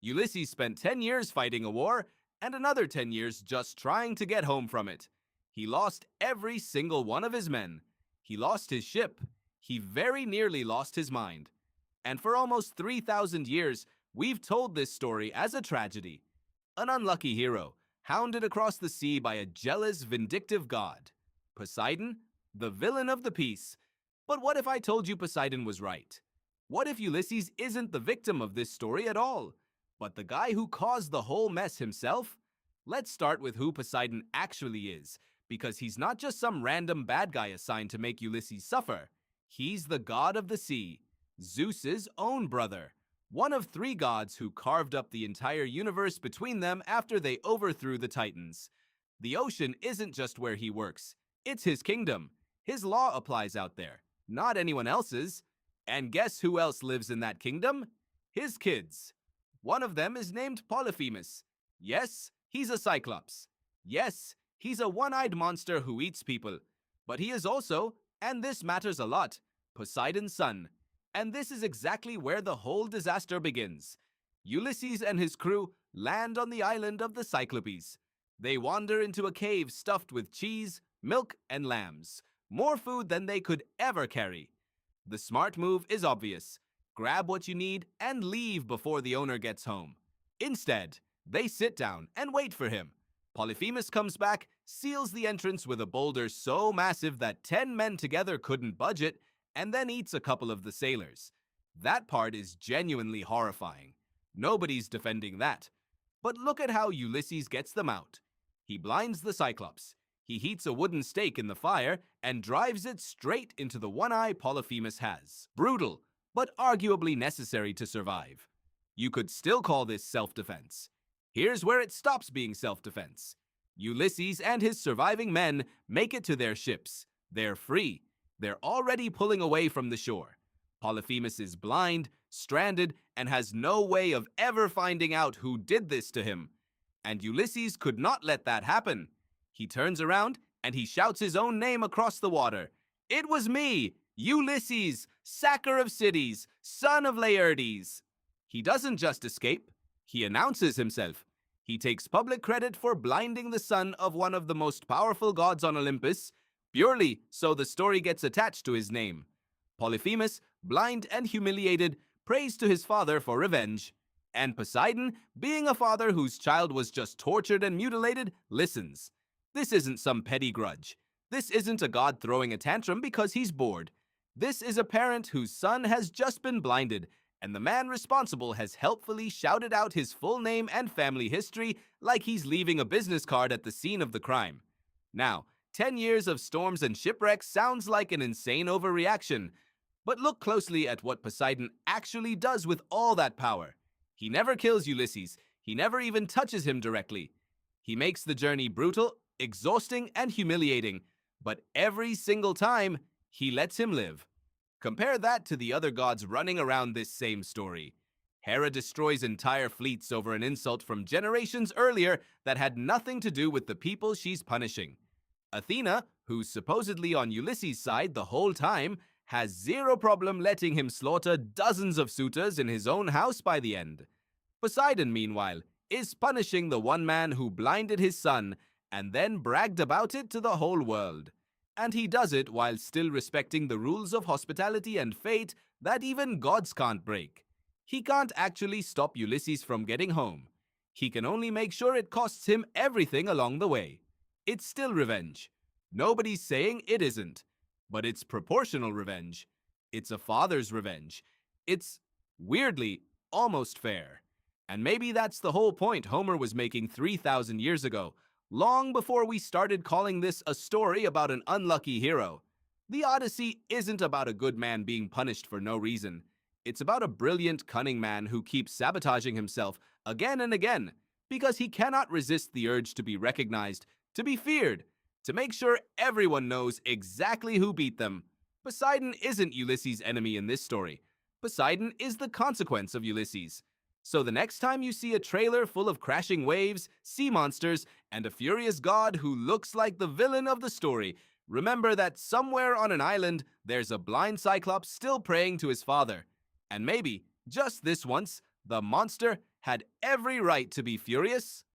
Ulysses spent 10 years fighting a war and another 10 years just trying to get home from it. He lost every single one of his men. He lost his ship. He very nearly lost his mind. And for almost 3,000 years, we've told this story as a tragedy. An unlucky hero, hounded across the sea by a jealous, vindictive god. Poseidon, the villain of the piece. But what if I told you Poseidon was right? What if Ulysses isn't the victim of this story at all, but the guy who caused the whole mess himself? Let's start with who Poseidon actually is, because he's not just some random bad guy assigned to make Ulysses suffer. He's the god of the sea, Zeus's own brother, one of 3 gods who carved up the entire universe between them after they overthrew the Titans. The ocean isn't just where he works, it's his kingdom. His law applies out there, not anyone else's. And guess who else lives in that kingdom? His kids. One of them is named Polyphemus. Yes, he's a cyclops. Yes, he's a one-eyed monster who eats people. But he is also, and this matters a lot, Poseidon's son. And this is exactly where the whole disaster begins. Ulysses and his crew land on the island of the Cyclopes. They wander into a cave stuffed with cheese, milk, and lambs. More food than they could ever carry. The smart move is obvious. Grab what you need and leave before the owner gets home. Instead, they sit down and wait for him. Polyphemus comes back, seals the entrance with a boulder so massive that 10 men together couldn't budge it, and then eats a couple of the sailors. That part is genuinely horrifying. Nobody's defending that. But look at how Ulysses gets them out. He blinds the Cyclops. He heats a wooden stake in the fire and drives it straight into the one eye Polyphemus has. Brutal, but arguably necessary to survive. You could still call this self-defense. Here's where it stops being self-defense. Ulysses and his surviving men make it to their ships. They're free. They're already pulling away from the shore. Polyphemus is blind, stranded, and has no way of ever finding out who did this to him. And Ulysses could not let that happen. He turns around and he shouts his own name across the water. It was me, Ulysses, sacker of cities, son of Laertes. He doesn't just escape. He announces himself. He takes public credit for blinding the son of one of the most powerful gods on Olympus, purely so the story gets attached to his name. Polyphemus, blind and humiliated, prays to his father for revenge. And Poseidon, being a father whose child was just tortured and mutilated, listens. This isn't some petty grudge. This isn't a god throwing a tantrum because he's bored. This is a parent whose son has just been blinded, and the man responsible has helpfully shouted out his full name and family history like he's leaving a business card at the scene of the crime. Now, 10 years of storms and shipwrecks sounds like an insane overreaction, but look closely at what Poseidon actually does with all that power. He never kills Ulysses. He never even touches him directly. He makes the journey brutal, exhausting, and humiliating, but every single time, he lets him live. Compare that to the other gods running around this same story. Hera destroys entire fleets over an insult from generations earlier that had nothing to do with the people she's punishing. Athena, who's supposedly on Ulysses' side the whole time, has zero problem letting him slaughter dozens of suitors in his own house by the end. Poseidon, meanwhile, is punishing the one man who blinded his son and then bragged about it to the whole world. And he does it while still respecting the rules of hospitality and fate that even gods can't break. He can't actually stop Ulysses from getting home. He can only make sure it costs him everything along the way. It's still revenge. Nobody's saying it isn't. But it's proportional revenge. It's a father's revenge. It's, weirdly, almost fair. And maybe that's the whole point Homer was making 3,000 years ago, long before we started calling this a story about an unlucky hero. The Odyssey isn't about a good man being punished for no reason. It's about a brilliant, cunning man who keeps sabotaging himself again and again because he cannot resist the urge to be recognized, to be feared, to make sure everyone knows exactly who beat them. Poseidon isn't Ulysses' enemy in this story. Poseidon is the consequence of Ulysses. So the next time you see a trailer full of crashing waves, sea monsters, and a furious god who looks like the villain of the story, remember that somewhere on an island, there's a blind Cyclops still praying to his father. And maybe, just this once, the monster had every right to be furious